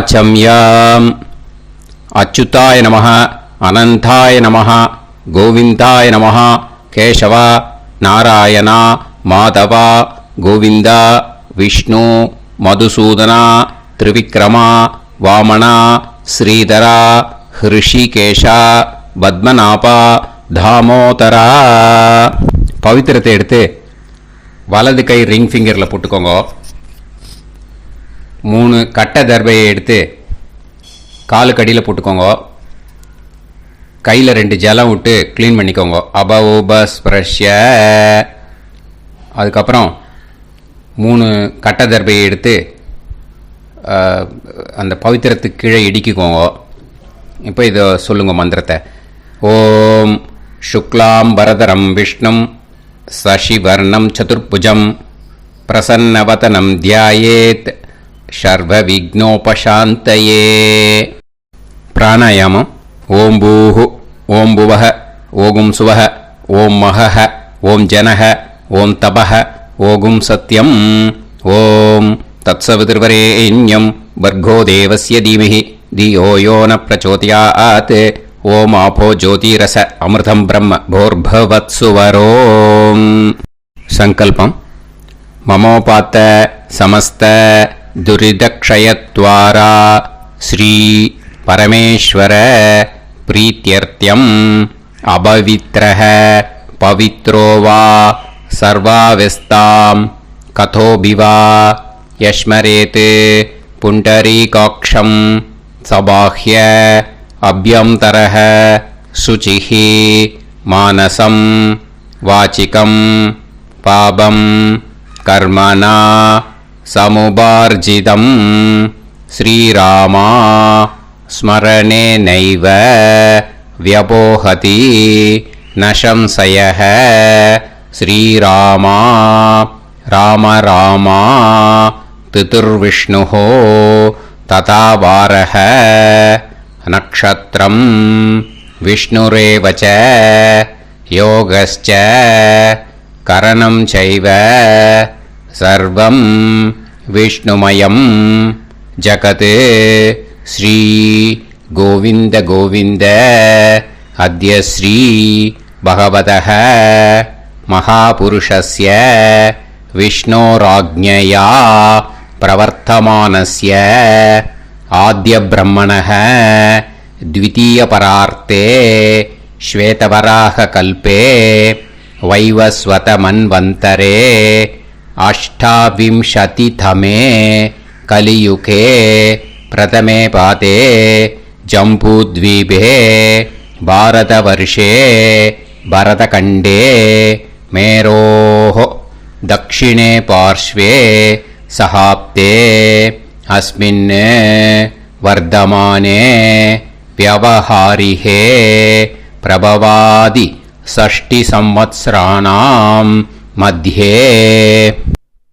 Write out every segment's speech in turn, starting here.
ஆச்சம்யம். அச்சுதாய நமஹ, அனந்தாய நமஹ, கோவிந்தாய நமஹ, கேசவா, நாராயணா, மாதவா, கோவிந்தா, விஷ்ணு, மதுசூதனா, திரிவிக்ரமா, வாமனா, ஸ்ரீதரா, ஹிருஷிகேஷா, பத்மநாபா, தாமோதரா. பவித்திரத்தை எடுத்து வலது கை ரிங் ஃபிங்கரில் போட்டுக்கோங்க. 3 கட்டை தர்பையை எடுத்து காலுக்கடியில் போட்டுக்கோங்க. கையில் 2 ஜலம் விட்டு க்ளீன் பண்ணிக்கோங்க. அபௌபஸ்பிரஷ்ய. அதுக்கப்புறம் 3 கட்டை தர்பையை எடுத்து அந்த பவித்திரத்துக்கு கீழே இடிக்கிக்கோங்க. இப்போ இதை சொல்லுங்க மந்திரத்தை. ஓம் சுக்லாம் வரதரம் விஷ்ணும் சசிவர்ணம் சதுர்புஜம் பிரசன்னவதனம் தியாயேத் சர்வ விக்னோபசாந்தயே. பிராணாயாமம். ஓம் பூஹு, ஓம் புவஹ, ஓகும் சுவஹ, ஓம் மஹஹ, ஓம் ஜனஹ, ஓம் தபஹ, ஓகும் சத்யம். ஓம் தத்சவிதுர்வரேண்யம் வர்கோ தேவஸ்ய தீமஹி தியோ யோ ந பிரச்சோதயாத். ஓம் ஆபோ ஜோதிரச அமிர்தம் பிரம்ம போர்பவத்சுவரோம். சங்கல்பம். மமோபாத்த சமஸ்த துரிதக்ஷயத்வாரா ஸ்ரீ பரமேஸ்வர பிரீத்யர்த்தியம் அபவித்ரஹ பவித்ரோ வா சர்வாவஸ்தாம் கதோபிவா யஸ்மரேத் புண்டரீகாக்ஷம் சபாஹ்ய அப்யந்தரஹ சுசிஹ மானசம் வாசிகம் பாபம் கர்மணா சமுபார்ஜிதம் ஸ்ரீராமா ஸ்மரணேனைவ வ்யபோஹதி நசம்சயஹ. ஸ்ரீராமா ராம ராமா திதிர்விஷ்ணுஹ ததா வாரஹ. நக்ஷத்ரம் விஷ்ணுரேவச யோகஸ்ச கரணம் சைவ சர்வம் விஷ்ணுமயம் ஜகத். ஸ்ரீ கோவிந்த கோவிந்த அத்ய ஸ்ரீ பகவதः மகாபுருஷஸ்ய விஷ்ணோராஜ்ஞயா பிரவர்த்தமானஸ்ய ஆத்ய பிரம்மணः த்விதீயபரார்த்தே ஸ்வேதவராக கல்பே வைவஸ்வத மன்வந்தரே அஷ்டாவிம்சதிதமே கலியுகே பிரதமே பாதே ஜம்பூத்வீபே பாரதவர்ஷே பரதகண்டே மேரோः தக்ஷிணே பார்ஷ்வே சஹாப்தே அஸ்மின் வர்தமானே व्यवहारिहे प्रभवादि षष्टि संवत्सराणां मध्ये.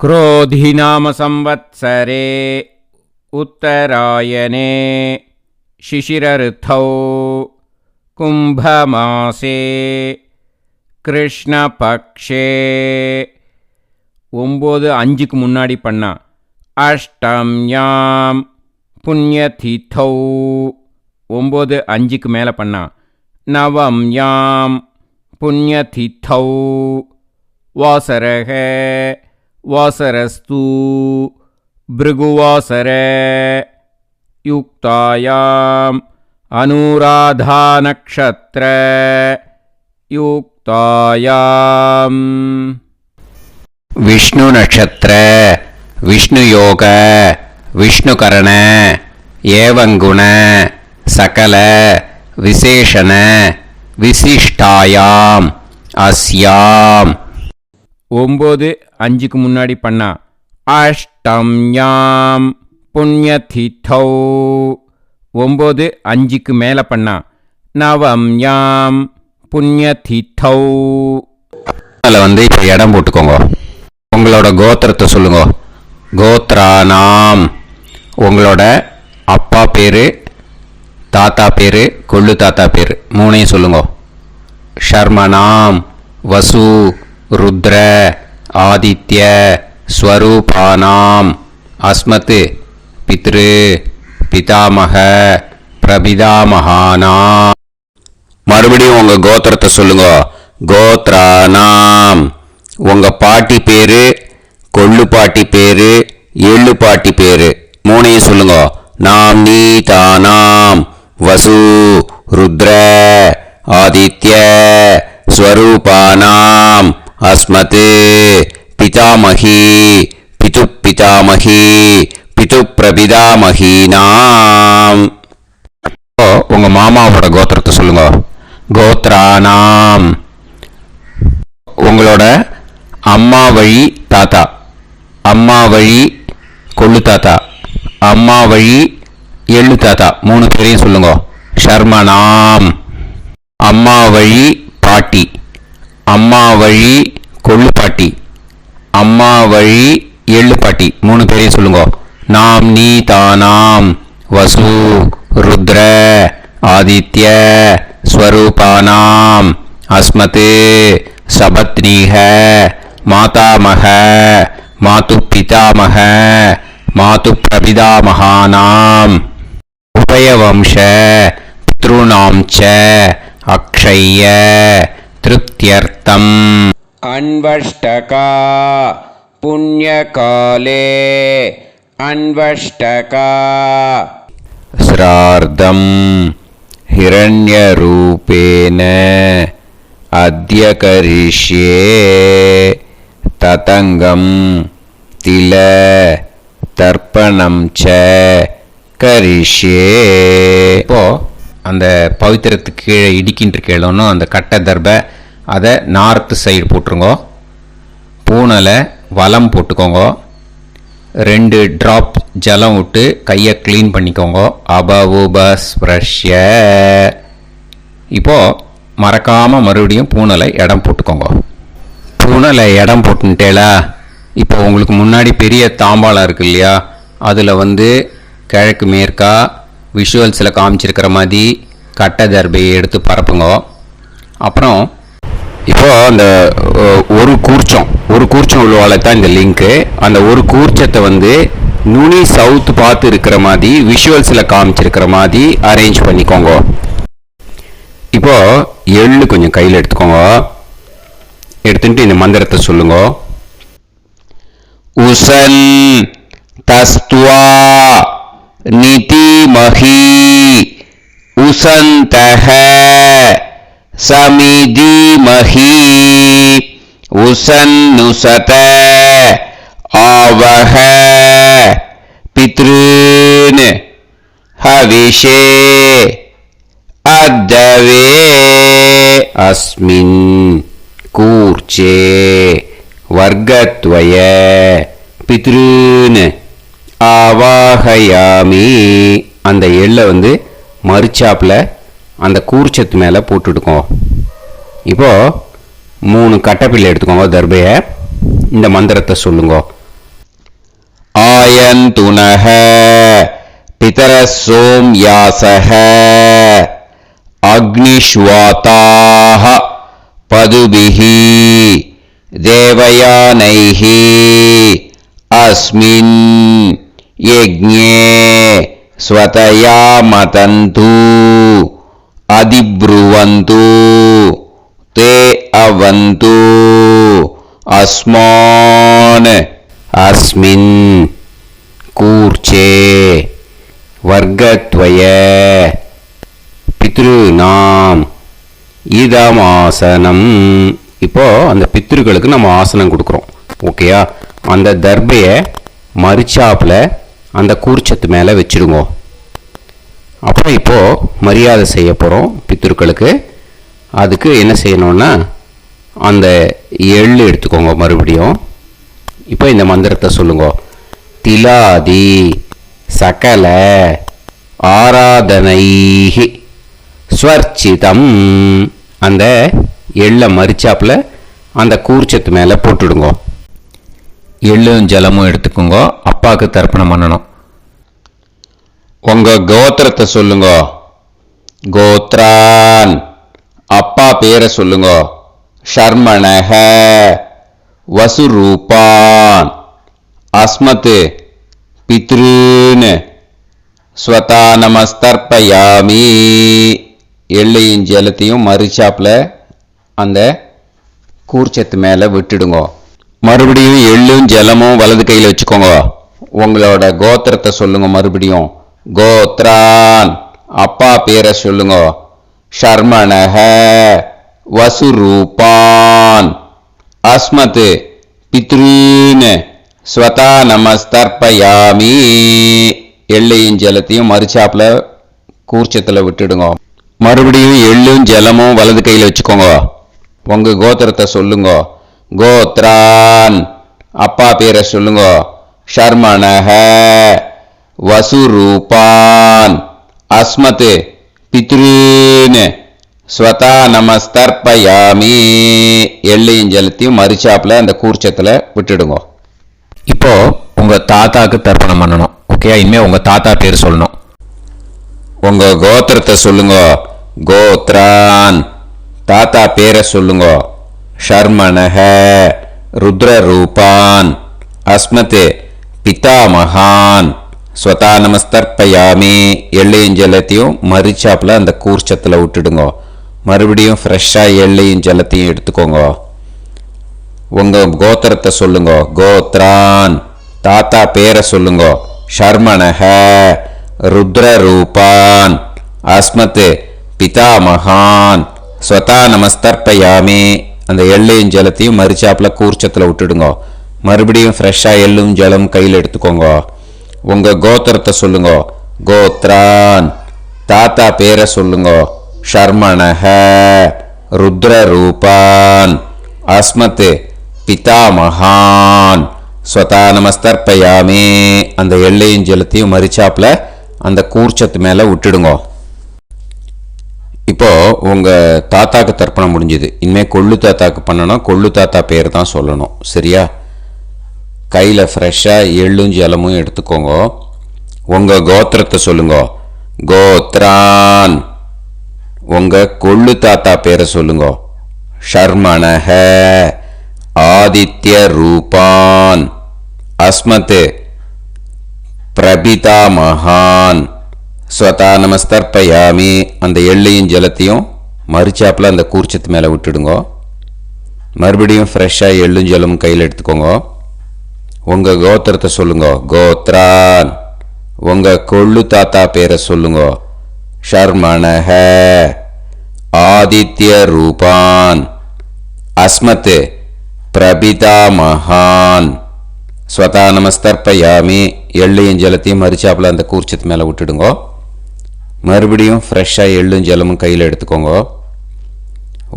क्रोधिनाम संवत्सरे उत्तरायणे शिशिरऋतौ कुम्भमासे कृष्णपक्षे 9-5க்கு முன்னாடி பண்ணா. அஷ்டம்யாம் புண்ணியதிதௌ 9-5க்கு மேலே பண்ணா. நவம்யாம் புண்ணியதிதௌ வாசரக வாசரஸ்து பிருகுவாசர யுக்தாயாம் அனுராதா நக்ஷத்ர யுக்தாயாம். விஷ்ணு நட்சத்திர விஷ்ணு யோக விஷ்ணுகரண ஏவங்குண சகல விசேஷண விசிஷ்டாயாம் அஸ்யாம். 9-5க்கு முன்னாடி பண்ணா. அஷ்டம்யாம் புண்ணியதிதௌ 9-5க்கு மேலே பண்ணா. நவம்யாம் புண்ணியதிதௌ. அதில் இப்போ இடம் போட்டுக்கோங்க. உங்களோட கோத்திரத்தை சொல்லுங்க. கோத்ரானாம் உங்களோட அப்பா பேர், தாத்தா பேர், கொள்ளு தாத்தா பேர் 3ஐயும் சொல்லுங்க. ஷர்மனாம் வசு ருத்ர ஆதித்ய ஸ்வரூபானாம் அஸ்மத் பித்ரு பிதாமக பிரபிதாமகானா. மறுபடியும் உங்க கோத்திரத்தை சொல்லுங்க. கோத்ரானாம். உங்க பாட்டி பேரு, கொள்ளு பாட்டி பேரு, எள்ளு பாட்டி பேரு மூணையும் சொல்லுங்க. நாம் நீ தானாம் வசு ருத்ர ஆதித்ய ஸ்வரூபானாம் அஸ்மத் பிதாமகி பிது பிதாமகி பிது பிரபிதாமகீனாம். உங்க மாமாவோட கோத்திரத்தை சொல்லுங்க. கோத்ரானாம். உங்களோட அம்மா வழி தாத்தா, அம்மா வழி கொள்ளு தாத்தா, அம்மா வழி எள்ளு தாத்தா மூணு பேரையும் சொல்லுங்க. ஷர்மனாம். அம்மா வழி பாட்டி, அம்மா வழி கொள்ளு பாட்டி, அம்மா வழி எள்ளு பாட்டி மூணு பேரையும் சொல்லுங்க. நாம் நீ தானாம் வசு ருத்ர ஆதித்ய ஸ்வரூபானாம் அஸ்மத் சபத்னீஹ மாதாமக மாது பிதாமக மாது பிரபிதாமகானாம் உபயவம்ச பித்ருணாம் ச அக்ஷய்ய திருப்தியர்த்தம். அன்வஷ்டகா புண்ணியகாலே அன்வஷ்டகா ஸ்ரார்த்தம் ஹிரண்யரூபேன அத்ய கரிஷ்யே ததங்கம் தில தர்ப்பணம் ச கரிஷ்யே. இப்போ அந்த பவித்திரத்துக்கு கீழே இடிக்கின்ற கீழனும் அந்த கட்டை தர்பை அதை நார்த்து சைடு போட்டுருங்க. பூனலை வலம் போட்டுக்கோங்க. 2 ட்ராப் ஜலம் விட்டு கையை க்ளீன் பண்ணிக்கோங்க. அபவுபஸ்ப்ரஷ்ய. இப்போது மறக்காமல் மறுபடியும் பூனலை இடம் போட்டுக்கோங்க. பூனலை இடம் போட்டுட்டேலா. இப்போ உங்களுக்கு முன்னாடி பெரிய தாம்பாளம் இருக்கு இல்லையா, அதில் கிழக்கு மேற்கா விஷுவல்ஸில் காமிச்சிருக்கிற மாதிரி கட்டை தர்பையை எடுத்து பரப்புங்க. அப்புறம் இப்போ அந்த ஒரு கூர்ச்சம் உள்ளவால தான் இந்த லிங்க்கு. அந்த ஒரு கூர்ச்சத்தை நுனி சவுத் பார்த்து இருக்கிற மாதிரி விஷுவல்ஸில் காமிச்சிருக்கிற மாதிரி அரேஞ்ச் பண்ணிக்கோங்க. இப்போ எள்ளு கொஞ்சம் கையில் எடுத்துக்கோங்க. எடுத்துட்டு இந்த மந்திரத்தை சொல்லுங்க. உசன் தஸ்துவா நிதிமஹி உசந்தஹ சமிதிமஹி உசன்னுசத ஆவஹ பித்ருன் ஹவிஷே அத்தவே அஸ்மின் கூர்ச்சே வர்க்கத்வய பித்ருன் ஆவாஹயாமி. அந்த எள்ளை மறுச்சாப்பில் அந்த கூர்ச்சத்து மேலே போட்டுடுக்கோ. இப்போது 3 கட்டைப்பிள்ளை எடுத்துக்கோங்க. தர்பையை இந்த மந்திரத்தை சொல்லுங்க. ஆயந்துனஹ பிதர சோம்யாசஹ அக்னிஷ்வாதாஹ பதுபிஹி தேவயானைஹி அஸ்மின் யஜ்ஞே ஸ்வதயா மதந்து அதிப்ருவந்து தே அவது அஸ்மான் அஸ்மின் கூர்ச்சே வர்க்கத்வய பித்ருநாம் இதமாசனம். இப்போ அந்த பித்ருக்களுக்கு நம்ம ஆசனம் கொடுக்குறோம். ஓகேயா? அந்த தர்பையை மறுச்சாப்பில் அந்த கூர்ச்சத்து மேலே வச்சிடுங்க. அப்புறம் இப்போது மரியாதை செய்ய போகிறோம் பித்ருக்களுக்கு. அதுக்கு என்ன செய்யணும்னா அந்த எள்ளு எடுத்துக்கோங்க. மறுபடியும் இப்போ இந்த மந்திரத்தை சொல்லுங்க. திலாதி சகல ஆராதனைஹி ஸ்வர்ச்சிதம். அந்த எள்ளை மரிச்சாப்பில் அந்த கூர்ச்சத்து மேலே போட்டுடுங்க. எள்ளும் ஜலமும் எடுத்துக்கோங்க. அப்பாவுக்கு தர்ப்பணம் பண்ணணும். உங்கள் கோத்திரத்தை சொல்லுங்க. கோத்ரான். அப்பா பேரை சொல்லுங்க. ஷர்மணஹ வசுரூபான் அஸ்மத் பித்ருன் ஸ்வதா நமஸ்தர்ப்பயாமி. எள்ளையும் ஜலத்தையும் மறிச்சாப்புல அந்த கூர்ச்சத்து மேலே விட்டுடுங்க. மறுபடியும் எள்ளும் ஜலமும் வலது கையில் வச்சுக்கோங்க. உங்களோட கோத்திரத்தை சொல்லுங்க. மறுபடியும் கோத்ரான், அப்பா பேரை சொல்லுங்க. ஷர்மணஹ, வசுரூபான், அஸ்மத், பித்ருன்னு, ஸ்வதா நமஸ்தர்ப்பயாமி. எள்ளையும் ஜலத்தையும் மறிச்சாப்புல கூர்ச்சத்தில் விட்டுடுங்க. மறுபடியும் எள்ளும் ஜலமும் வலது கையில் வச்சுக்கோங்க. உங்க கோத்திரத்தை சொல்லுங்க. கோத்ரான், அப்பா பேரை சொல்லுங்க. ஷர்மணஹ, வசுரூபான், அஸ்மத், பித்ருன்னு, ஸ்வதா நமஸ்தர்ப்பயாமி. எள்ளையும் ஜலத்தையும் மறிச்சாப்புல அந்த கூர்ச்சத்தில் விட்டுடுங்க. இப்போ உங்க தாத்தாக்கு தர்ப்பணம் பண்ணணும். ஓகே, இனிமே உங்க தாத்தா பேர் சொல்லணும். உங்க கோத்திரத்தை சொல்லுங்க. கோத்ரான், தாத்தா பேரை சொல்லுங்க. ஷர்மணஹ, ருத்ரரூபான், அஸ்மத், பிதாமகான், ஸ்வதா நமஸ்தர்ப்பயாமி. எள்ளையும் ஜலத்தையும் மறிச்சாப்புல அந்த கூர்ச்சத்தில் விட்டுடுங்க. மறுபடியும் ஃப்ரெஷ்ஷாக எள்ளையும் ஜலத்தையும் எடுத்துக்கோங்க. உங்க கோத்திரத்தை சொல்லுங்க. கோத்ரான், தாத்தா பேரை சொல்லுங்க. ஷர்மணஹ, ருத்ரரூபான், அஸ்மத், பிதாமகான், ஸ்வதா நமஸ்தர்ப்பயாமி. அந்த எள்ளையும் ஜலத்தையும் மறிச்சாப்புல கூர்ச்சத்தில் விட்டுடுங்க. மறுபடியும் ஃப்ரெஷ்ஷாக எள்ளும் ஜலம் கையில் எடுத்துக்கோங்க. உங்க கோத்திரத்தை சொல்லுங்க. கோத்ரான், தாத்தா பேரை சொல்லுங்க. ஷர்மணஹ, ருத்ரரூபான், அஸ்மத், பிதாமகான், ஸ்வதா நமஸ்தர்ப்பயாமி. அந்த எள்ளையும் ஜலத்தையும் மறிச்சாப்புல அந்த கூர்ச்சத்து மேலே விட்டுடுங்க. இப்போ உங்க தாத்தாக்கு தர்ப்பணம் முடிஞ்சுது. இனிமேல் கொள்ளு தாத்தாக்கு பண்ணணும். கொள்ளு தாத்தா பேர் தான் சொல்லணும். சரியா? கையில் ஃப்ரெஷ்ஷாக எள்ளும் ஜலமும் எடுத்துக்கோங்க. உங்க கோத்திரத்தை சொல்லுங்க. கோத்ரான், உங்க கொள்ளு தாத்தா பேரை சொல்லுங்க. ஷர்மணஹ, ஆதித்ய ரூபான், அஸ்மத், பிரபிதாமகான், ஸ்வதா நமஸ்தர்ப்பயாமி. அந்த எள்ளையும் ஜலத்தையும் மறிச்சாப்புல அந்த கூர்ச்சத்து மேலே விட்டுடுங்க. மறுபடியும் ஃப்ரெஷ்ஷாக எள்ளும் ஜலமும் கையில் எடுத்துக்கோங்க. உங்கள் கோத்திரத்தை சொல்லுங்க. கோத்ரான், உங்கள் கொள்ளு தாத்தா பேரை சொல்லுங்க. ஷர்மணஹ, ஆதித்ய ரூபான், அஸ்மத், பிரபிதாமகான், ஸ்வதா நமஸ்தர்ப்பயாமி. எள்ளையும் ஜலத்தையும் மறிச்சாப்புல அந்த கூர்ச்சத்து மேலே விட்டுடுங்க. மறுபடியும் ஃப்ரெஷ்ஷாக எள்ளும் ஜலமும் கையில் எடுத்துக்கோங்க.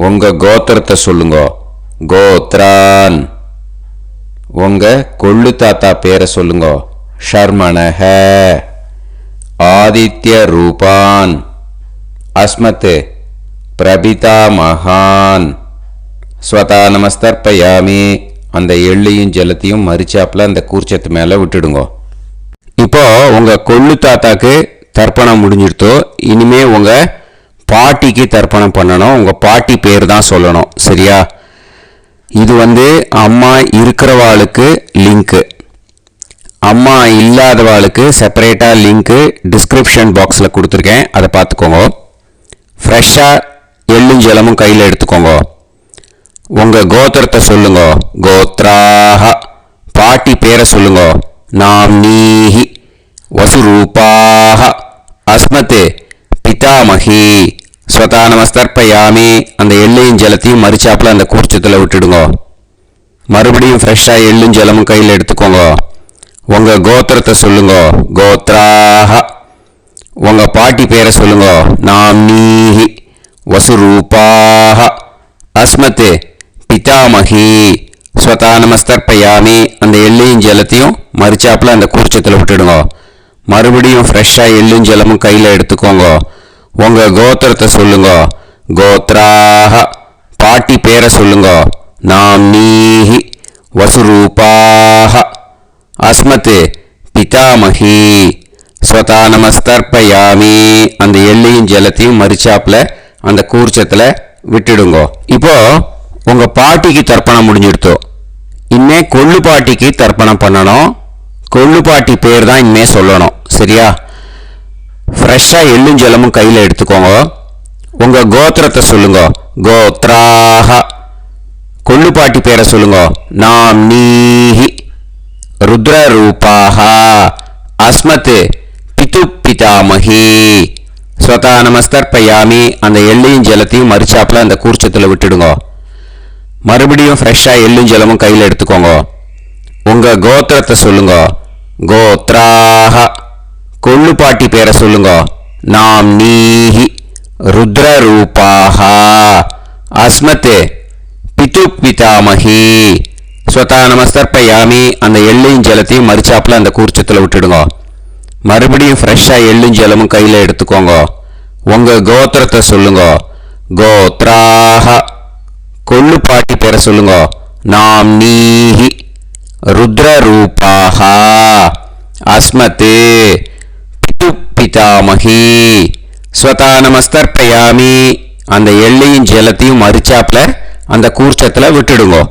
உங்கள் கோத்திரத்தை சொல்லுங்க. கோத்ரான், உங்கள் கொள்ளு தாத்தா பேரை சொல்லுங்க. ஷர்மணஹ, ஆதித்ய ரூபான், அஸ்மத், பிரபிதாமகான், ஸ்வதா நமஸ்தர்ப்பயாமி. அந்த எள்ளையும் ஜலத்தையும் மறிச்சாப்புல அந்த கூர்ச்சத்து மேலே விட்டுடுங்க. இப்போ உங்கள் கொள்ளு தாத்தாக்கு தர்ப்பணம் முடிஞ்சிடுத்தோ. இனிமே உங்கள் பாட்டிக்கு தர்ப்பணம் பண்ணணும். உங்கள் பாட்டி பேர் தான் சொல்லணும். சரியா? இது அம்மா இருக்கிறவாளுக்கு லிங்க்கு, அம்மா இல்லாதவாளுக்கு செப்பரேட்டாக லிங்க்கு டிஸ்கிரிப்ஷன் பாக்ஸில் கொடுத்துருக்கேன். அதை பார்த்துக்கோங்க. ஃப்ரெஷ்ஷாக எள்ளும் ஜலமும் கையில் எடுத்துக்கோங்க. உங்கள் கோத்திரத்தை சொல்லுங்க. கோத்ராஹ, பாட்டி பேரை சொல்லுங்க. நாம்னீஹி, வசுரூபாஹ, அஸ்மத், பிதாமகி, ஸ்வதா நமஸ்தர்ப்பயாமி. அந்த எள்ளையும் ஜலத்தையும் மறிச்சாப்புல அந்த கூர்ச்சத்தில் விட்டுடுங்க. மறுபடியும் ஃப்ரெஷ்ஷாக எள்ளும் ஜலமும் கையில் எடுத்துக்கோங்க. உங்கள் கோத்திரத்தை சொல்லுங்க. கோத்ராஹ, உங்கள் பாட்டி பேரை சொல்லுங்க. நாம்னீஹி, வசுரூபாஹ, அஸ்மத், பிதாமகி, ஸ்வதா நமஸ்தர்ப்பயாமி. அந்த எள்ளையும் ஜலத்தையும் மறிச்சாப்புல அந்த கூர்ச்சத்தில் விட்டுடுங்க. மறுபடியும் ஃப்ரெஷ்ஷாக எள்ளும் ஜலமும் கையில் எடுத்துக்கோங்க. உங்கள் கோத்திரத்தை சொல்லுங்க. கோத்ராஹ, பாட்டி பேரை சொல்லுங்க. நாம்னீஹி, வசுரூபாஹ, அஸ்மத், பிதாமகி, ஸ்வதா நமஸ்தர்ப்பயாமி. அந்த எள்ளையும் ஜலத்தையும் மறிச்சாப்புல அந்த கூர்ச்சத்தில் விட்டுடுங்க. இப்போ உங்கள் பாட்டிக்கு தர்ப்பணம் முடிஞ்சிடுத்தோ. இனிமே கொள்ளு பாட்டிக்கு தர்ப்பணம் பண்ணணும். கொள்ளு பாட்டி பேர் தான் இனிமே சொல்லணும். சரியா? ஃப்ரெஷ்ஷாக எள்ளும் ஜலமும் கையில் எடுத்துக்கோங்க. உங்கள் கோத்திரத்தை சொல்லுங்க. கோத்ராஹ. கொள்ளுப்பாட்டி பேரை சொல்லுங்க. நாம் நீஹி. ருத்ரரூபாஹ. அஸ்மத் பிது பிதாமகி. ஸ்வதா நமஸ்தர்ப்பயாமி. அந்த எள்ளையும் ஜலத்தையும் மறிச்சாப்பில் அந்த கூர்ச்சத்தில் விட்டுடுங்க. மறுபடியும் ஃப்ரெஷ்ஷாக எள்ளும் ஜலமும் கையில் எடுத்துக்கோங்க. உங்கள் கோத்திரத்தை சொல்லுங்க. கோத்ராஹ. கொள்ளுப்பாட்டி பேரை சொல்லுங்க. நாம் நீஹி. ருத்ரரூபாஹ. அஸ்மத் பிது பிதாமகி. ஸ்வதா நமஸ்தர்ப்பயாமி. அந்த எள்ளையும் ஜலத்தையும் மறிச்சாப்பில் அந்த கூர்ச்சத்தில் விட்டுடுங்க. மறுபடியும் ஃப்ரெஷ்ஷாக எள்ளும் ஜலமும் கையில் எடுத்துக்கோங்க. உங்கள் கோத்திரத்தை சொல்லுங்க. கோத்ராஹ. கொள்ளுப்பாட்டி பேரை சொல்லுங்க. நாம் நீஹி. ருத்ரரூபாஹ. அஸ்மத் பிது பிதாமகி. ஸ்வதா நமஸ்தர்ப்பயாமி. அந்த எள்ளையும் ஜலத்தையும் மறிச்சாப்பில் அந்த கூர்ச்சத்தில் விட்டுடுங்க.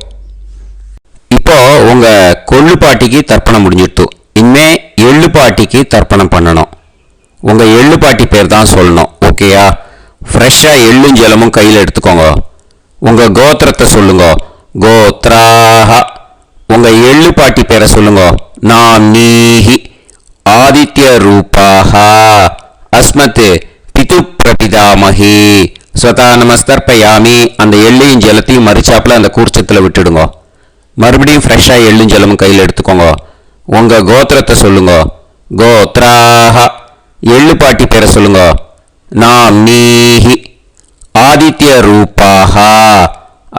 இப்போ உங்கள் கொள்ளுப்பாட்டிக்கு தர்ப்பணம் முடிஞ்சிடுத்து. இனிமே எள்ளுப்பாட்டிக்கு தர்ப்பணம் பண்ணணும். உங்கள் எள்ளுப்பாட்டி பேர் தான் சொல்லணும். ஓகேயா? ஃப்ரெஷ்ஷாக எள்ளும் ஜலமும் கையில் எடுத்துக்கோங்க. உங்கள் கோத்திரத்தை சொல்லுங்க. கோத்ராஹ. உங்கள் எள்ளுப்பாட்டி பேரை சொல்லுங்க. நாம் நீஹி. ஆதித்ய ரூபாஹ. அஸ்மத் பிது பிரபிதாமகி. ஸ்வதா நமஸ்தர்ப்பயாமி. அந்த எள்ளையும் ஜலத்தையும் மறிச்சாப்பில் அந்த கூர்ச்சத்தில் விட்டுடுங்க. மறுபடியும் ஃப்ரெஷ்ஷாக எள்ளும் ஜலமும் கையில் எடுத்துக்கோங்க. உங்கள் கோத்திரத்தை சொல்லுங்க. கோத்ராஹ. எள்ளுப்பாட்டி பேரை சொல்லுங்க. நாம் நீஹி. ஆதித்ய ரூபாஹ.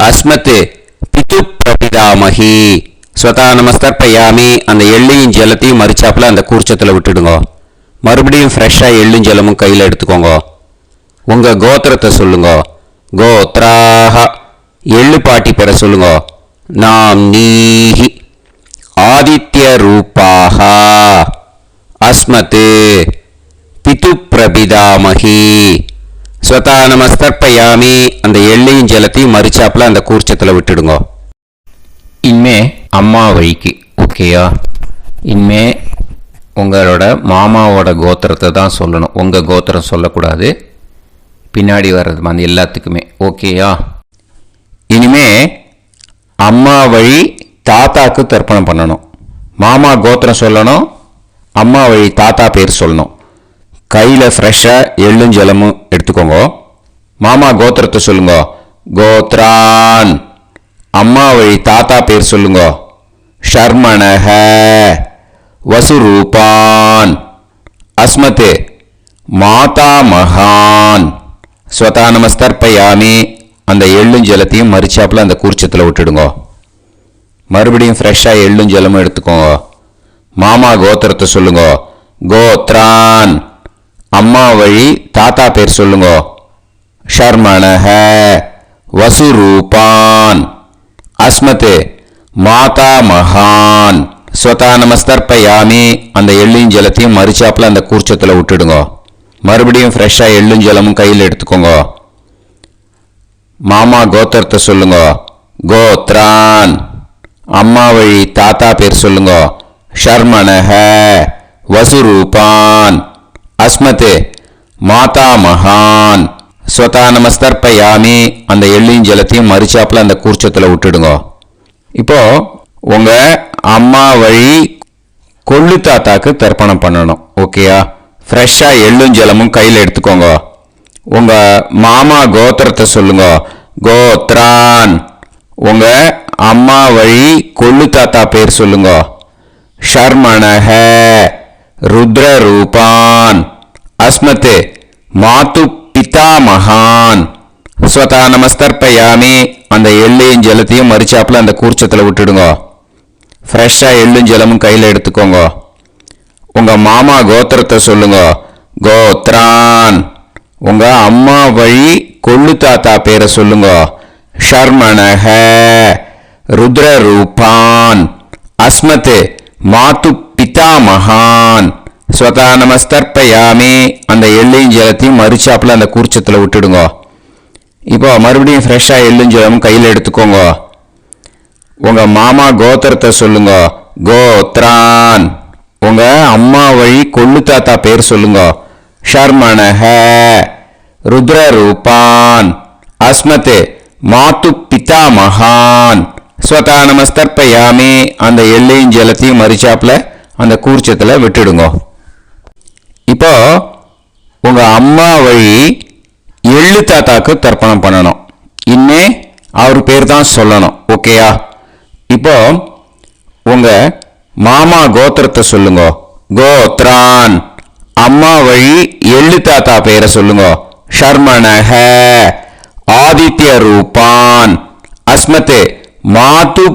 அஸ்மத் பிது பிரபிதாமகி. ஸ்வதா நமஸ்தர்ப்பயாமி. அந்த எள்ளையும் ஜலத்தையும் மறிச்சாப்பில் அந்த கூர்ச்சத்தில் விட்டுடுங்க. மறுபடியும் ஃப்ரெஷ்ஷாக எள்ளும் ஜலமும் கையில் எடுத்துக்கோங்க. உங்கள் கோத்திரத்தை சொல்லுங்க. கோத்ராஹ. எள்ளுப்பாட்டி பேரை சொல்லுங்க. நாம் நீஹி. ஆதித்ய ரூபாஹ. அஸ்மத் பிது பிரபிதாமகி. ஸ்வதா நமஸ்தர்ப்பயாமி. அந்த எள்ளையும் ஜலத்தையும் மறிச்சாப்பில் அந்த கூர்ச்சத்தில் விட்டுடுங்க. இனிமே அம்மா வழிக்கு. ஓகேயா? இனிமே உங்களோட மாமாவோட கோத்திரத்தை தான் சொல்லணும். உங்கள் கோத்திரம் சொல்லக்கூடாது. பின்னாடி வர்றது மாதிரி எல்லாத்துக்குமே. ஓகேயா? இனிமே அம்மா வழி தாத்தாக்கு தர்ப்பணம் பண்ணணும். மாமா கோத்திரம் சொல்லணும். அம்மா வழி தாத்தா பேர் சொல்லணும். கையில் ஃப்ரெஷ்ஷாக எள்ளும் ஜலமும் எடுத்துக்கோங்க. மாமா கோத்திரத்தை சொல்லுங்க. கோத்ரான். அம்மா வழி தாத்தா பேர் சொல்லுங்க. ஷர்மணஹ. வசுரூபான். அஸ்மத் மாதா மகான். ஸ்வதா நமஸ்தர்ப்பயாமி. அந்த எள்ளும் ஜலத்தையும் மறிச்சாப்பில் அந்த கூர்ச்சத்தில் விட்டுடுங்க. மறுபடியும் ஃப்ரெஷ்ஷாக எள்ளும் ஜலமும் எடுத்துக்கோங்க. மாமா கோத்திரத்தை சொல்லுங்க. கோத்ரான். அம்மா வழி தாத்தா பேர் சொல்லுங்க. ஷர்மணஹ. வசுரூபான். அஸ்மத் மாதா மகான். ஸ்வதா நமஸ்தர்ப்பயாமி. அந்த எள்ளும் ஜலத்தையும் மறிச்சாப்பில் அந்த கூர்ச்சத்தில் விட்டுடுங்க. மறுபடியும் ஃப்ரெஷ்ஷாக எள்ளும் ஜலமும் கையில் எடுத்துக்கோங்க. மாமா கோத்திரத்தை சொல்லுங்க. கோத்ரான். அம்மா வழி தாத்தா பேர் சொல்லுங்க. ஷர்மணஹ. வசுரூபான். அஸ்மத் மாதா மகான். ஸ்வதா நமஸ்தர்ப்பயாமி. அந்த எள்ளையும் ஜலத்தையும் மறிச்சாப்பில் அந்த கூர்ச்சத்தில் விட்டுடுங்க. இப்போ உங்கள் அம்மா வழி கொள்ளு தாத்தாக்கு தர்ப்பணம் பண்ணணும். ஓகேயா? ஃப்ரெஷ்ஷாக எள்ளும் ஜலமும் கையில் எடுத்துக்கோங்க. உங்கள் மாமா கோத்திரத்தை சொல்லுங்க. கோத்ரான். உங்கள் அம்மா வழி கொள்ளு தாத்தா பேர் சொல்லுங்க. ஷர்மணஹ. ருத்ரரூபான். அஸ்மத் மாது பிதாமகான். ஸ்வதா நமஸ்தர்ப்பயாமி. அந்த எள்ளையும் ஜலத்தையும் மறிச்சாப்பில் அந்த கூர்ச்சத்தில் விட்டுடுங்க. ஃப்ரெஷ்ஷாக எள்ளும் ஜலமும் கையில் எடுத்துக்கோங்க. உங்கள் மாமா கோத்திரத்தை சொல்லுங்க. கோத்ரான். உங்கள் அம்மா வழி கொள்ளு தாத்தா பேரை சொல்லுங்க. ஷர்மணஹ. ருத்ரரூபான். அஸ்மத் மாது பிதாமகான். ஸ்வதா நமஸ்தர்ப்பயாமி. அந்த எள்ளையும் ஜலத்தையும் மறிச்சாப்பில் அந்த கூர்ச்சத்தில் விட்டுடுங்க. இப்போ மறுபடியும் ஃப்ரெஷ்ஷாக எள்ளும் ஜலமும் கையில் எடுத்துக்கோங்க. உங்கள் மாமா கோத்திரத்தை சொல்லுங்க. கோத்ரான். உங்கள் அம்மா வழி கொள்ளு தாத்தா பேர் சொல்லுங்க. ஷர்மணஹ ருத்ரரூபான் அஸ்மத் மாது பிதாமகான் ஸ்வதா நமஸ்தர்ப்பயாமி. அந்த எள்ளையும் ஜலத்தையும் மறிச்சாப்புல அந்த கூர்ச்சத்தில் விட்டுடுங்க. இப்போ உங்க அம்மா வழி எள்ளு தாத்தாக்கு தர்ப்பணம் பண்ணணும். இன்னே அவர் பேர் தான் சொல்லணும். ஓகேயா? இப்போ உங்க மாமா கோத்திரத்தை சொல்லுங்க. கோத்ரான். அம்மா வழி எள்ளு தாத்தா பெயரை சொல்லுங்க. ஷர்மணஹ ஆதித்ய ரூபான் அஸ்மத் மாது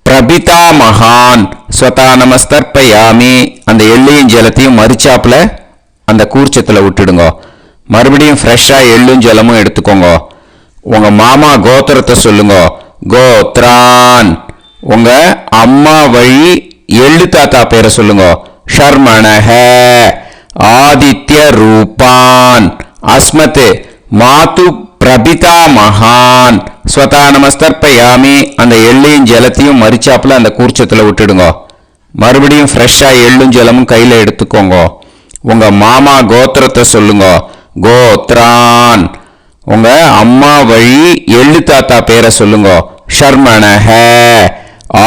பிரபிதா மகான் ஸ்வதா நமஸ்தர்ப்பயாமி. அந்த எள்ளையும் ஜலத்தையும் மறிச்சாப்புல அந்த கூர்ச்சத்தில் விட்டுடுங்க. மறுபடியும் ஃப்ரெஷ்ஷாக எள்ளும் ஜலமும் எடுத்துக்கோங்க. உங்க மாமா கோத்திரத்தை சொல்லுங்க. கோத்ரான். உங்க அம்மா வழி எள்ளு தாத்தா பேரை சொல்லுங்க. ஷர்மணஹ ஆதித்ய ரூபான் அஸ்மத் மாது பிரபிதா மகான் ஸ்வதா நமஸ்தர்ப்பயாமி. அந்த எள்ளையும் ஜலத்தையும் மறிச்சாப்புல அந்த கூர்ச்சத்தில் விட்டுடுங்க. மறுபடியும் ஃப்ரெஷ்ஷாக எள்ளும் ஜலமும் கையில் எடுத்துக்கோங்க. உங்க மாமா கோத்திரத்தை சொல்லுங்க. கோத்ரான். உங்க அம்மா வழி எள்ளு தாத்தா பேரை சொல்லுங்க. ஷர்மணஹ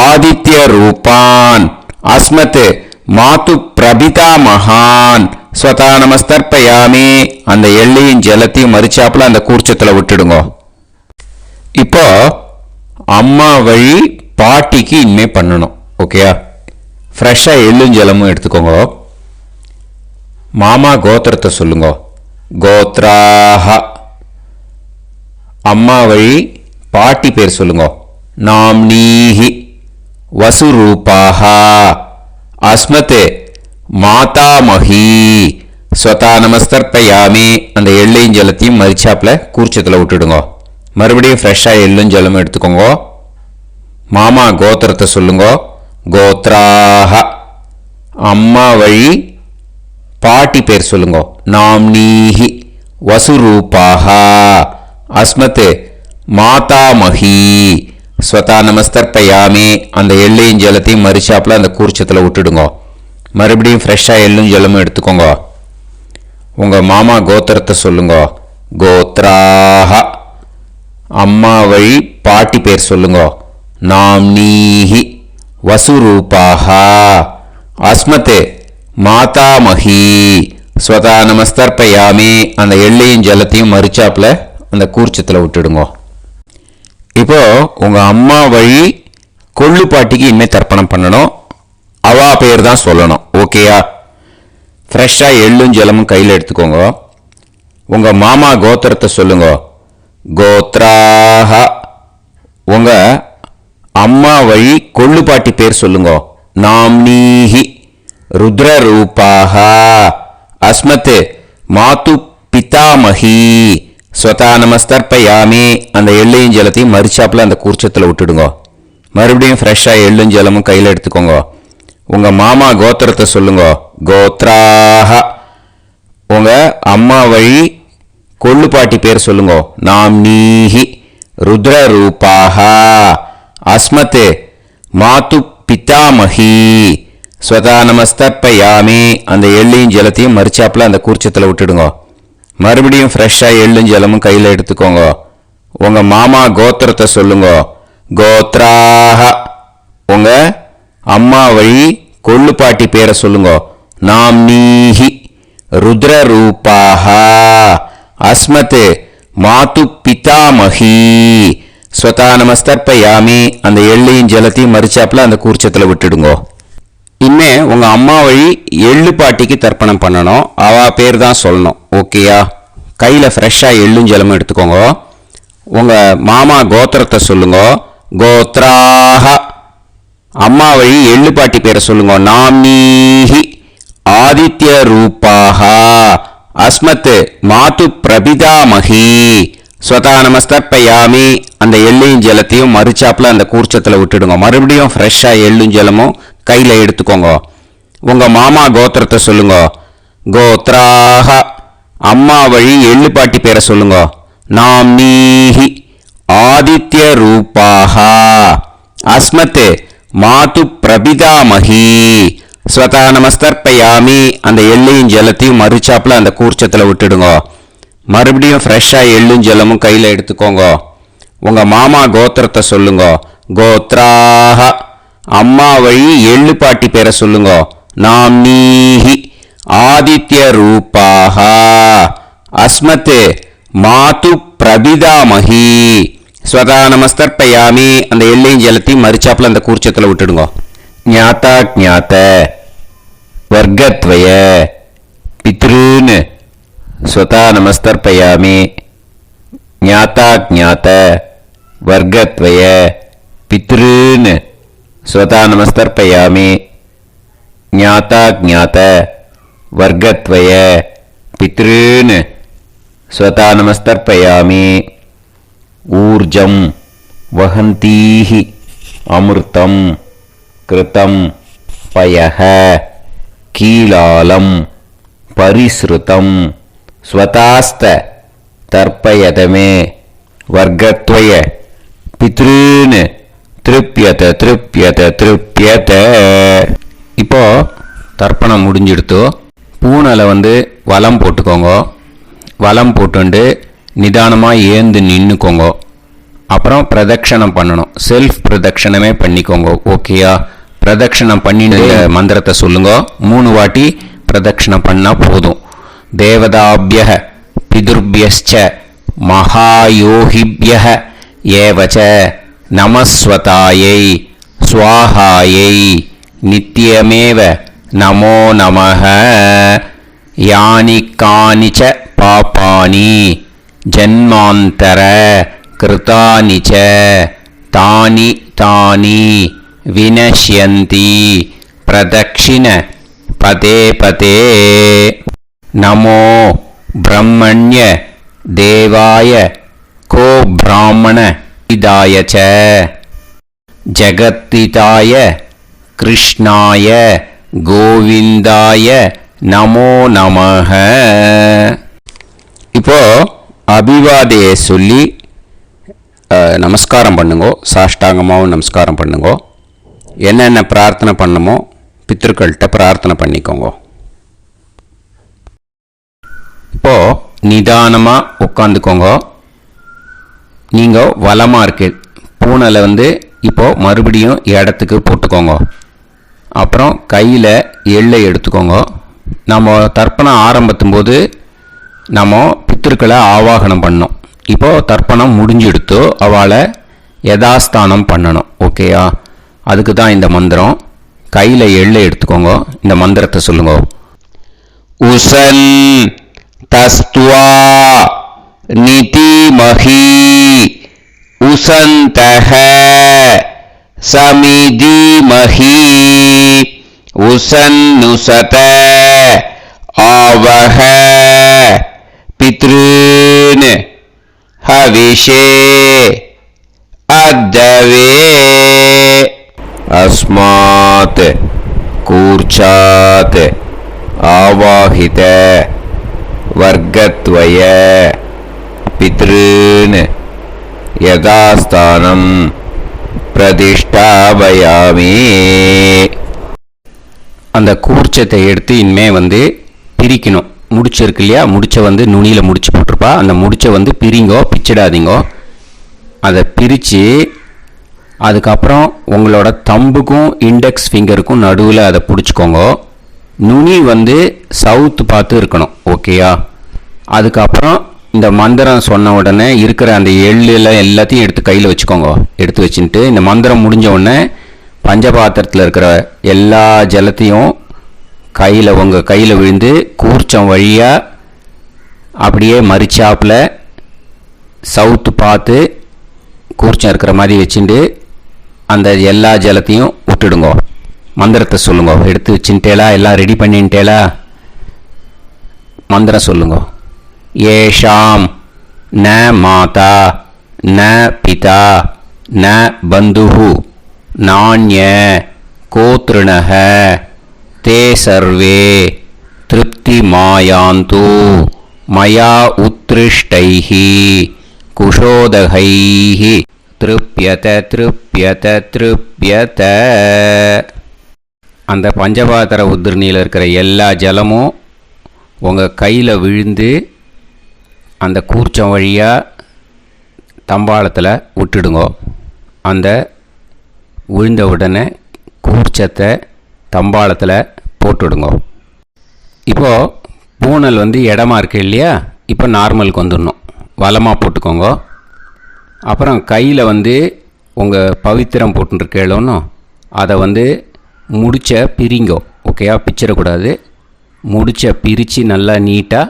ஆதித்ய ரூபான் அஸ்மத் மாது பிரபிதா மகான் ஸ்வதா நமஸ்தர்ப்பயாமி. அந்த எள்ளையும் ஜலத்தையும் மறிச்சாப்புல அந்த கூர்ச்சத்தில் விட்டுடுங்க. இப்போ அம்மா வழி பாட்டிக்கு இனிமே பண்ணணும். ஓகேயா? ஃப்ரெஷ்ஷாக எள்ளும் ஜலமும் எடுத்துக்கோங்க. மாமா கோத்திரத்தை சொல்லுங்க. கோத்ராஹ. அம்மா வழி பாட்டி பேர் சொல்லுங்க. நாம்னீஹி வசுரூபாஹ அஸ்மத் மாதாமஹி ஸ்வதா நமஸ்தர்ப்பயாமி. அந்த எள்ளையும் ஜலத்தையும் மறிச்சாப்புல கூர்ச்சத்தில் விட்டுடுங்க. மறுபடியும் ஃப்ரெஷ்ஷாக எள்ளும் ஜலமும் எடுத்துக்கோங்க. மாமா கோத்திரத்தை சொல்லுங்க. கோத்ராஹ. அம்மா வழி பாட்டி பேர் சொல்லுங்க. நாம்னீஹி வசுரூபாஹ அஸ்மத் மாதாமஹி ஸ்வதா நமஸ்தர்ப்பயாமி. அந்த எள்ளையும் ஜலத்தையும் மறிச்சாப்புல அந்த கூர்ச்சத்தில் விட்டுடுங்க. மறுபடியும் ஃப்ரெஷ்ஷாக எள்ளும் ஜலமும் எடுத்துக்கோங்க. உங்கள் மாமா கோத்திரத்தை சொல்லுங்க. கோத்ராஹ. அம்மா வழி பாட்டி பேர் சொல்லுங்க. நாம்னீஹி வசுரூபாஹ அஸ்மத் மாதாமஹி ஸ்வதா நமஸ்தர்ப்பயாமி. அந்த எள்ளையும் ஜலத்தையும் மறிச்சாப்புல அந்த கூர்ச்சத்தில் விட்டுடுங்க. இப்போ உங்க அம்மா வழி கொள்ளு பாட்டிக்கு இனிமேல் தர்ப்பணம் பண்ணணும். அவா பேர் தான் சொல்லணும். ஓகேயா? ஃப்ரெஷ்ஷாக எள்ளும் ஜலமும் கையில் எடுத்துக்கோங்க. உங்க மாமா கோத்திரத்தை சொல்லுங்க. கோத்ராஹ. உங்க அம்மா வழி கொள்ளு பாட்டி பேர் சொல்லுங்க. நாம்னீஹி ருத்ரரூபாஹ அஸ்மத் மாது பிதாமஹி ஸ்வதா நமஸ்தர்ப்பயாமி. அந்த எள்ளையும் ஜலத்தையும் மறிச்சாப்புல அந்த கூர்ச்சத்தில் விட்டுடுங்க. மறுபடியும் ஃப்ரெஷ்ஷாக எள்ளும் ஜலமும் கையில் எடுத்துக்கோங்க. உங்க மாமா கோத்திரத்தை சொல்லுங்க. கோத்ராஹ. உங்க அம்மா வழி கொள்ளு பாட்டி பேர் சொல்லுங்க. நாம்னீஹி ருத்ரரூபாஹ அஸ்மத் மாது பிதாமஹி ஸ்வதா நமஸ்தர்ப்பயாமி. அந்த எள்ளையும் ஜலத்தையும் மறிச்சாப்புல அந்த கூர்ச்சத்தில் விட்டுடுங்க. மறுபடியும் ஃப்ரெஷ்ஷாக எள்ளும் ஜலமும் கையில் எடுத்துக்கோங்க. உங்க மாமா கோத்திரத்தை சொல்லுங்க. கோத்ராஹ. உங்க அம்மா வழி கொள்ளு பாட்டி பேரை சொல்லுங்க. நாம்னீஹி ருத்ரரூபாஹ அஸ்மத் மாது பிதாமஹி ஸ்வதா நமஸ்தர்ப்பயாமி. அந்த எள்ளையும் ஜலத்தையும் மறிச்சாப்புல அந்த கூர்ச்சத்தில் விட்டுடுங்க. இனிமே உங்க அம்மா வழி எள்ளு பாட்டிக்கு தர்ப்பணம் பண்ணணும். அவா பேர் தான் சொல்லணும். ஓகேயா? கையில் ஃப்ரெஷ்ஷாக எள்ளும் ஜலமும் எடுத்துக்கோங்க. உங்க மாமா கோத்திரத்தை சொல்லுங்க. கோத்ராஹ. அம்மா வழி எள்ளு பாட்டி பேரை சொல்லுங்க. நாம்னீஹி ஆதித்ய ரூபாஹ அஸ்மத் மாது பிரபிதாமஹி ஸ்வதா நமஸ்தர்ப்பயாமி. அந்த எள்ளையும் ஜலத்தையும் மறிச்சாப்புல அந்த கூர்ச்சத்தில் விட்டுடுங்க. மறுபடியும் ஃப்ரெஷ்ஷாக எள்ளும் ஜலமும் கையில் எடுத்துக்கோங்க. உங்க மாமா கோத்திரத்தை சொல்லுங்க. கோத்ராஹ. அம்மா வழி எள்ளு பாட்டி பேரை சொல்லுங்க. நாம்னீஹி ஆதித்ய ரூபாஹ அஸ்மத் மாது பிரபிதாமஹி ஸ்வதா நமஸ்தர்ப்பயாமி அந்த எள்ளையும் ஜலத்தையும் மறுச்சாப்புல அந்த கூர்ச்சத்தில் விட்டுடுங்க. மறுபடியும் ஃப்ரெஷ்ஷாக எள்ளும் ஜலமும் கையில் எடுத்துக்கோங்க. உங்கள் மாமா கோத்திரத்தை சொல்லுங்க. கோத்ராக அம்மா வழி எள்ளு பாட்டி பேரை சொல்லுங்க. நாம்னீஹி ஆதித்ய ரூபாக அஸ்மத் மாது பிரபிதாமஹி. ஸ்வதா நமஸ்தர்ப்பயாமி அந்த எள்ளையும் ஜலத்தையும் மறுச்சாப்புல அந்த கூர்ச்சத்தில் விட்டுடுங்க. ஞாத்தா ஜாத்த வர்க்கத்வய பித்ருன்னு ஸ்வதா நமஸ்தர்ப்பயாமி. ஞாத்தா ஜாத்த வர்க்கத்வய பித்ருன்னு ஸ்வதா நமஸ்தர்ப்பயாமி. ஞாத்தா ஜாத்த வர்க்கத்வய பித்ருன்னு ஸ்வதா நமஸ்தர்ப்பயாமி. ஊர்ஜம் வஹந்தீஹி அமிர்தம் கிருதம் பயஹ கீலாலம் பரிஸ்ருதம் ஸ்வதாஸ்த தர்ப்பயதமே வர்க்கத்வய பித்ருன்னு திருப்யத திருப்யத திருப்யத. இப்போ தர்ப்பணம் முடிஞ்சிடுத்தோ பூனலை வலம் போட்டுக்கோங்க. வலம் போட்டுண்டு நிதானமாக ஏந்து நின்றுக்கோங்க. அப்புறம் பிரதட்சணம் பண்ணணும். செல்ஃப் பிரதட்சணமே பண்ணிக்கோங்க. ஓகேயா? பிரதட்சணம் பண்ணிட்டு மந்திரத்தை சொல்லுங்க. 3 வாட்டி பிரதட்சணம் பண்ணால் போதும். தேவதாபிய பிதுர்பியஸ்ச மகாயோகிபிய ஏவச்ச நமஸ்வதாயை ஸ்வாஹாயை நித்யமேவ நமோ நமஹ. யானி கானிச்ச பாபானி ஜன்மாந்தர கிருதானி ச தானி தானி வினஷ்யந்தி பிரதக்ஷிண பதே பதே. நமோ பிரம்மண்ய தேவாய கோ பிராமண இதாய ச ஜகத்திதாய கிருஷ்ணாய கோவிந்தாய நமோ நமஹ. இப்போ அபிவாதையை சொல்லி நமஸ்காரம் பண்ணுங்கோ. சாஷ்டாங்கமாகவும் நமஸ்காரம் பண்ணுங்கோ. என்னென்ன பிரார்த்தனை பண்ணமோ பித்ருக்கள்கிட்ட பிரார்த்தனை பண்ணிக்கோங்க. இப்போ நிதானமாக உட்காந்துக்கோங்க. நீங்கள் வலமாக இருக்கு பூனலை இப்போ மறுபடியும் இடத்துக்கு போட்டுக்கோங்க. அப்புறம் கையில் எள்ளை எடுத்துக்கோங்க. நம்ம தர்ப்பணம் ஆரம்பித்தும் போது நம்ம பித்திருக்களை ஆவாகனம் பண்ணோம். இப்போது தர்ப்பணம் முடிஞ்செடுத்து அவளை யதாஸ்தானம் பண்ணணும். ஓகேயா? அதுக்கு தான் இந்த மந்திரம். கையில் எள்ளை எடுத்துக்கோங்க. இந்த மந்திரத்தை சொல்லுங்க. உசன் தஸ்துவா நிதிமஹி உசந்தஹ சமிதிமஹி உசன்னுசத ஆவஹ பித்ருன் ஹவிஷே அத்தவே. அஸ்மாத் கூர்ச்சாத் ஆவாஹித வர்க்கத்வய பித்ருன் யதாஸ்தானம் பிரதிஷ்டாபயாமி. அந்த கூர்ச்சத்தை எடுத்து இனிமே பிரிக்கணும். முடிச்சு இருக்கு இல்லையா? முடிச்சை நுனியில் முடிச்சு போட்டிருப்பா. அந்த முடிச்சை பிரிங்கோ, பிச்சிடாதீங்கோ. அதை பிரித்து அதுக்கப்புறம் உங்களோட தம்புக்கும் இண்டெக்ஸ் ஃபிங்கருக்கும் நடுவில் அதை பிடிச்சிக்கோங்க. நுனி சவுத்து பார்த்து இருக்கணும். ஓகேயா? அதுக்கப்புறம் இந்த மந்திரம் சொன்ன உடனே இருக்கிற அந்த எள்ளில் எல்லாத்தையும் எடுத்து கையில் வச்சுக்கோங்க. எடுத்து வச்சுட்டு இந்த மந்திரம் முடிஞ்ச உடனே பஞ்சபாத்திரத்தில் இருக்கிற எல்லா ஜலத்தையும் உங்கள் கையில் விழுந்து கூர்ச்சம் வழியாக அப்படியே மறிச்சாப்பில் சவுத்து பார்த்து கூர்ச்சம் இருக்கிற மாதிரி வச்சுட்டு அந்த எல்லா ஜலத்தையும் விட்டுடுங்க. மந்திரத்தை சொல்லுங்க. எடுத்து வச்சுட்டேலா? எல்லாம் ரெடி பண்ணிட்டேலா? மந்திரம் சொல்லுங்க. ஏஷாம் ந மாதா ந பிதா ந பந்துஹு நாண்ய கோத்ருணஹ தே சர்வே திருப்தி மாயாந்து மயா உத்ருஷ்டைஹி குஷோதகைஹி திருப்யத திருப்யத திருப்யத. அந்த பஞ்சபாத்திர உதிரணியில் இருக்கிற எல்லா ஜலமும் உங்கள் கையில் விழுந்து அந்த கூர்ச்சம் வழியாக தம்பாளத்தில் விட்டுடுங்கோ. அந்த விழுந்த உடனே கூர்ச்சத்தை தம்பாளத்தில் போட்டுவிடுங்கோ. இப்போது பூனல் இடமா இருக்கு இல்லையா, இப்போ நார்மலுக்கு வந்துடணும். வலமாக போட்டுக்கோங்க. அப்புறம் கையில் உங்கள் பவித்திரம் போட்டுருக்கேளோன்னு அதை முடிச்ச பிரிங்கோ. ஓகேயா, பிச்சிடக்கூடாது. முடிச்ச பிரித்து நல்லா நீட்டாக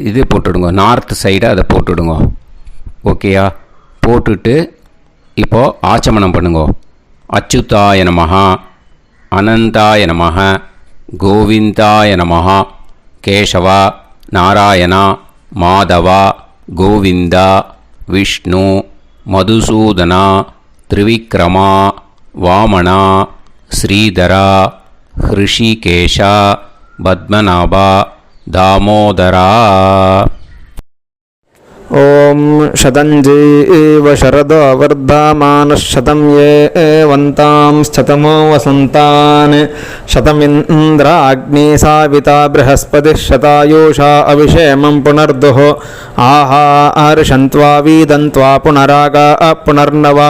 இது போட்டுவிடுங்க. நார்த் சைடு அதை போட்டுவிடுங்க. ஓகேயா, போட்டுட்டு இப்போது ஆச்சமனம் பண்ணுங்க. அச்சுதாய நமஹ, அனந்தாய நமஹ, கோவிந்தாய நமஹ, கேசவா, நாராயணா, மாதவா, கோவிந்தா, விஷ்ணு, மதுசூதனா, திரிவிக்ரமா, வாமனா, ஸ்ரீதரா, ஹிருஷிகேஷா, பத்மநாபா, தாமோதரா. ஓம் शतञ्जीव शरदो वर्धमानः शतं ये एवन्तां शतमो वसन्तान् शतमिन्द्राग्नी साविता बृहस्पतिः शतायुषा अभिषेमं पुनर्दुः आहार्षन्त्वा वीदन्त्वा पुनरागा पुनर्नवा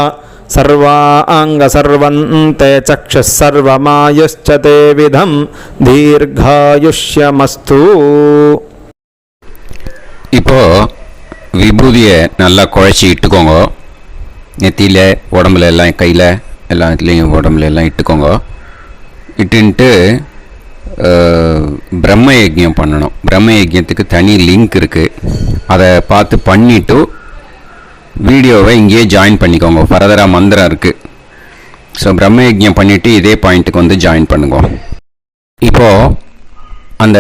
सर्वाङ्गसर्वन्ते चक्षुः सर्वमायुश्च ते विधं दीर्घायुष्यमस्तु. இப்போ விபூதியை நல்லா குழச்சி இட்டுக்கோங்க. நெத்தியில், உடம்புல எல்லாம், கையில் எல்லாத்துலேயும் உடம்புல எல்லாம் இட்டுக்கோங்க. இட்டுன்ட்டு பிரம்ம யஜ்யம் பண்ணணும். பிரம்ம யஜ்யத்துக்கு தனி லிங்க் இருக்குது. அதை பார்த்து பண்ணிவிட்டு வீடியோவை இங்கேயே ஜாயின் பண்ணிக்கோங்க. ஃபர்தராக மந்திரம் இருக்குது. ஸோ பிரம்ம யஜ்யம் பண்ணிவிட்டு இதே பாயிண்ட்டுக்கு ஜாயின் பண்ணுங்க. இப்போது அந்த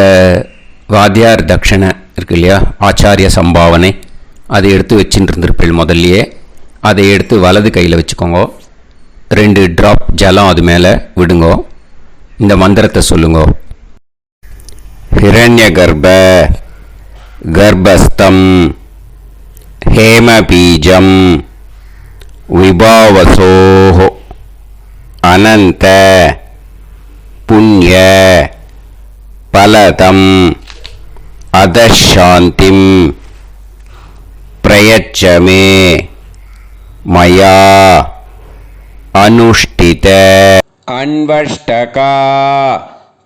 வாத்தியார் தட்சணை இருக்கு இல்லையா, ஆச்சாரிய சம்பாவனை, அதை எடுத்து வச்சுட்டு இருந்திருப்பேன் முதல்லையே. அதை எடுத்து வலது கையில் வச்சுக்கோங்க. 2 ட்ராப் ஜலம் அது மேலே விடுங்கோ. இந்த மந்திரத்தை சொல்லுங்கோ. ஹிரண்ய கர்ப்ப கர்ப்பஸ்தம் ஹேமபீஜம் விபாவசோஹ அனந்த புண்ணிய பலதம் அதசாந்திம் பிரயச்சமே மயா அனுஷ்டித அன்வஷ்டகா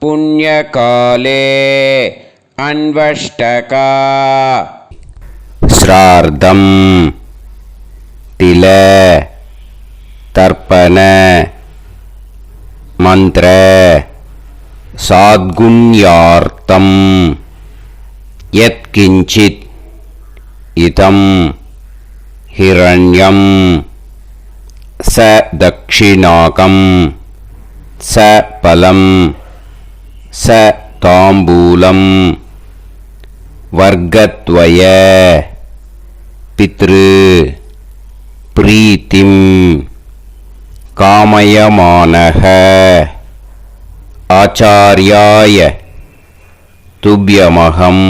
புண்ணியகாலே அன்வஷ்டகா ஸ்ரார்த்தம் தில தர்ப்பண மந்திர சாத்குண்யார்த்தம் யத்கிஞ்சித் இதம் ஹிரண்யம் ச தக்ஷிணாகம் ச பலம் ச தாம்பூலம் வர்க்கத்வய பித்ரு பிரீத்திம் காமயமானஹ ஆச்சார்யாய துப்யமகம்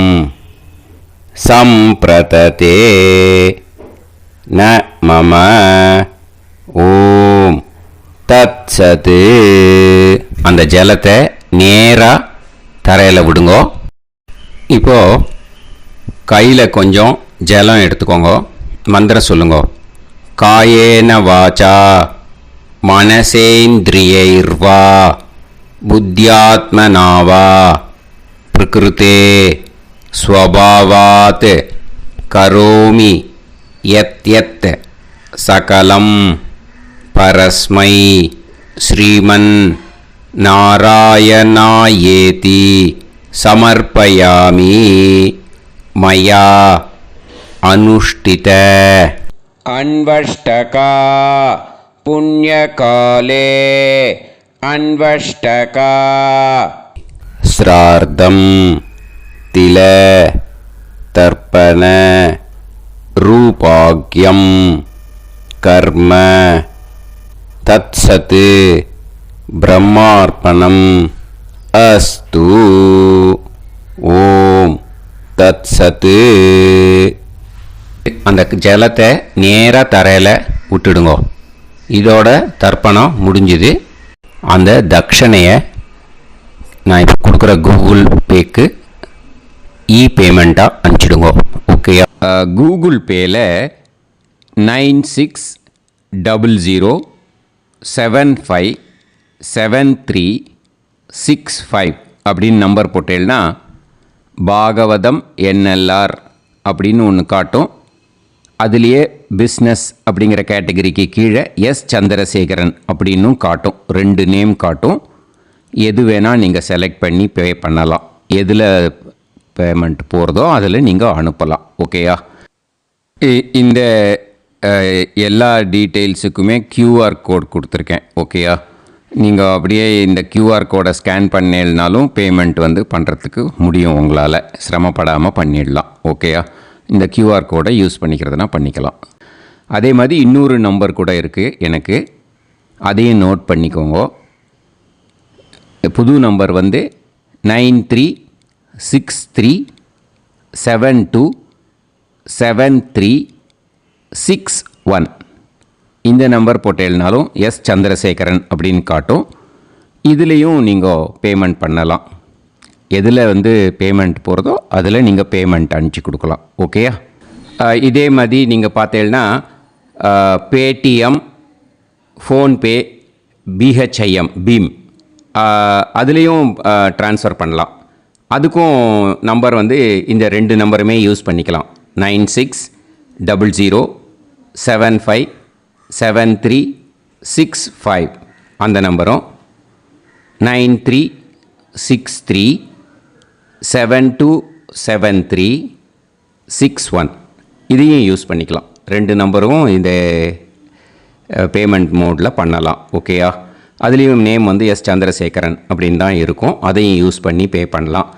சம்பிரததே ந மம ஓம் தத்சத். அந்த ஜலத்தை நேராக தரையில் விடுங்கோ. இப்போது கையில் கொஞ்சம் ஜலம் எடுத்துக்கோங்க. மந்திரம் சொல்லுங்க. காயேன வாச்சா மனசேந்திரியைர்வா புத்தியாத்மனாவா பிரகிருதே ஸ்வபாவாத் கரோமி யத் யத் சகலம் பரஸ்மை ஸ்ரீமன் நாராயணாயேதி சமர்ப்பயாமி மயா அனுஷ்டித அன்வஷ்டகா புண்ணியகாலே அன்வஷ்டகா ஸ்ரார்த்தம் தில தர்ப்பண ரூபாக்யம் கர்ம தத்சத் பிரம்மார்ப்பணம் அஸ்து. ஓம் தத்சத். அந்த ஜலத்தை நேராக தரையில் விட்டுடுங்கோ. இதோட தர்ப்பணம் முடிஞ்சுது. அந்த தட்சணையை நான் இப்போ கொடுக்குற கூகுள் பேக்கு பேமெண்ட்டாக அனுப்பிச்சிடுங்க. ஓகேயா? கூகுள் பேயில் 9600757365 அப்படின்னு நம்பர் போட்டேன்னா பாகவதம் என்எல்ஆர் அப்படின்னு ஒன்று காட்டும். அதுலேயே பிஸ்னஸ் அப்படிங்கிற கேட்டகரிக்கு கீழே எஸ் சந்திரசேகரன் அப்படின்னும் காட்டும். 2 நேம் காட்டும். எது வேணால் நீங்கள் செலக்ட் பண்ணி பே பண்ணலாம். எதில் பேமெண்ட் போகிறதோ அதில் நீங்கள் அனுப்பலாம். ஓகேயா? இந்த எல்லா டீட்டெயில்ஸுக்குமே QR கோட் கொடுத்துருக்கேன். ஓகேயா? நீங்கள் அப்படியே இந்த QR கோடை ஸ்கேன் பண்ணேனாலும் பேமெண்ட் பண்ணுறதுக்கு முடியும். உங்களால் சிரமப்படாமல் பண்ணிடலாம். ஓகேயா? இந்த QR கோடை யூஸ் பண்ணிக்கிறதுனா பண்ணிக்கலாம். அதே மாதிரி இன்னொரு நம்பர் கூட இருக்குது எனக்கு, அதையும் நோட் பண்ணிக்கோங்க. புது நம்பர் 9363727361. இந்த நம்பர் போட்டேனாலும் எஸ் சந்திரசேகரன் அப்படின்னு காட்டும். இதுலேயும் நீங்கள் பேமெண்ட் பண்ணலாம். எதில் பேமெண்ட் போகிறதோ அதில் நீங்கள் பேமெண்ட் அனுப்பிச்சி கொடுக்கலாம். ஓகேயா? இதே மாதிரி நீங்கள் பார்த்தீங்கன்னா பேடிஎம், ஃபோன்பே, பிஹெச்ஐஎம், பீம் அதுலேயும் ட்ரான்ஸ்ஃபர் பண்ணலாம். அதுக்கும் நம்பர் இந்த 2 நம்பருமே யூஸ் பண்ணிக்கலாம். 9600757365 அந்த நம்பரும் 9363727361 இதையும் யூஸ் பண்ணிக்கலாம். 2 நம்பரும் இந்த பேமெண்ட் மோடில் பண்ணலாம். ஓகேயா? அதுலேயும் நேம் எஸ் சந்திரசேகரன் அப்படின்னு தான் இருக்கும். அதையும் யூஸ் பண்ணி பே பண்ணலாம்.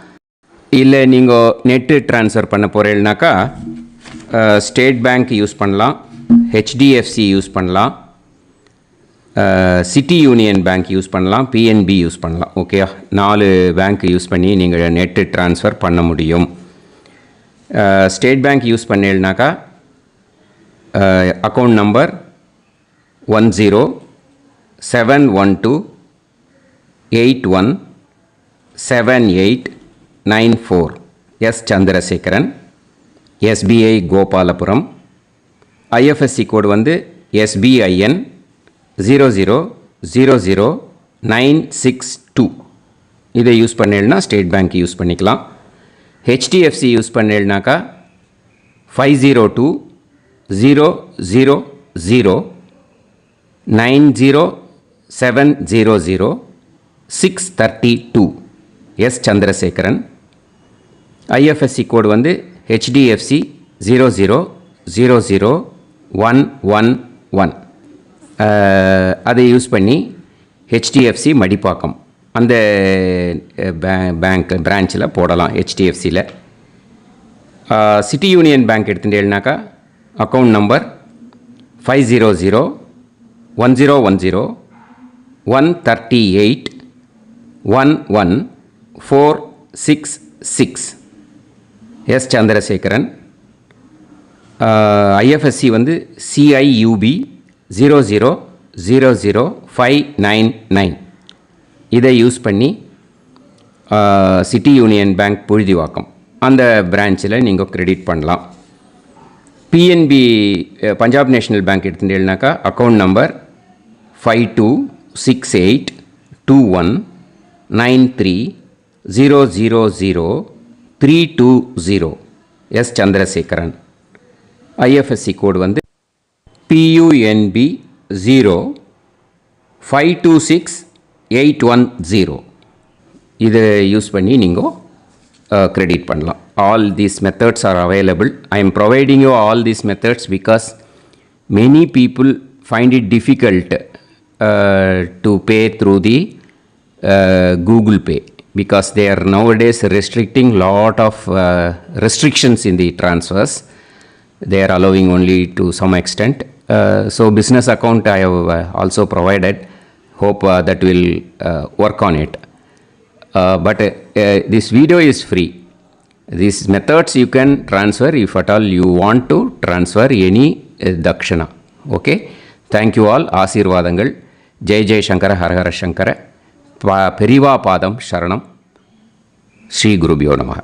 இல்லை நீங்கள் நெட்டு ட்ரான்ஸ்ஃபர் பண்ண போகிறீங்கனாக்கா ஸ்டேட் பேங்க் யூஸ் பண்ணலாம், HDFC யூஸ் பண்ணலாம், சிட்டி யூனியன் பேங்க் யூஸ் பண்ணலாம், PNB யூஸ் பண்ணலாம். ஓகேயா? 4 பேங்க் யூஸ் பண்ணி நீங்கள் நெட்டு ட்ரான்ஸ்ஃபர் பண்ண முடியும். ஸ்டேட் பேங்க் யூஸ் பண்ணீங்கனாக்கா account number 1071281789 S Chandrasekaran, SBI Gopalapuram. IFSC code SBIN 0000962. இதை யூஸ் பண்ணீங்கன்னா ஸ்டேட் பேங்க் யூஸ் பண்ணிக்கலாம். HDFC யூஸ் பண்ணீங்கனாக்கா 50200907000632 S Chandrasekaran. IFSC code HDFC 0000111. அதை யூஸ் பண்ணி HDFC மடிப்பாக்கம் அந்த பேங்க் பிரான்ச்சில் போடலாம். HDFCயில் சிட்டி யூனியன் பேங்க் எடுத்துட்டேன்னாக்கா account number 500101381146 S Chandrasekaran. IFSC CIUB 0000599. இதை யூஸ் பண்ணி சிட்டி யூனியன் பேங்க் புழுதிவாக்கம் அந்த பிரான்ச்சில் நீங்கள் கிரெடிட் பண்ணலாம். PNB பஞ்சாப் நேஷ்னல் பேங்க் எடுத்துட்டேன்னாக்கா account number 52682193000320 S Chandrasekaran. IFSC code PUNB 0526810. இதை யூஸ் பண்ணி நீங்கள் கிரெடிட் பண்ணலாம். All these methods are available. I am providing you all these methods because many people find it difficult to pay through the Google Pay because they are nowadays restricting lot of restrictions in the transfers. They are allowing only to some extent. So business account I have also provided. Hope that will work on it. But this video is free. These methods you can transfer if at all you want to transfer any dakshana. Okay. Thank you all. ஆசீர்வாதங்கள். ஜெய் ஜெய் சங்கர ஹரஹர சங்கர பெரிவா பாதம் சரணம். ஸ்ரீ குருபியோ நமः.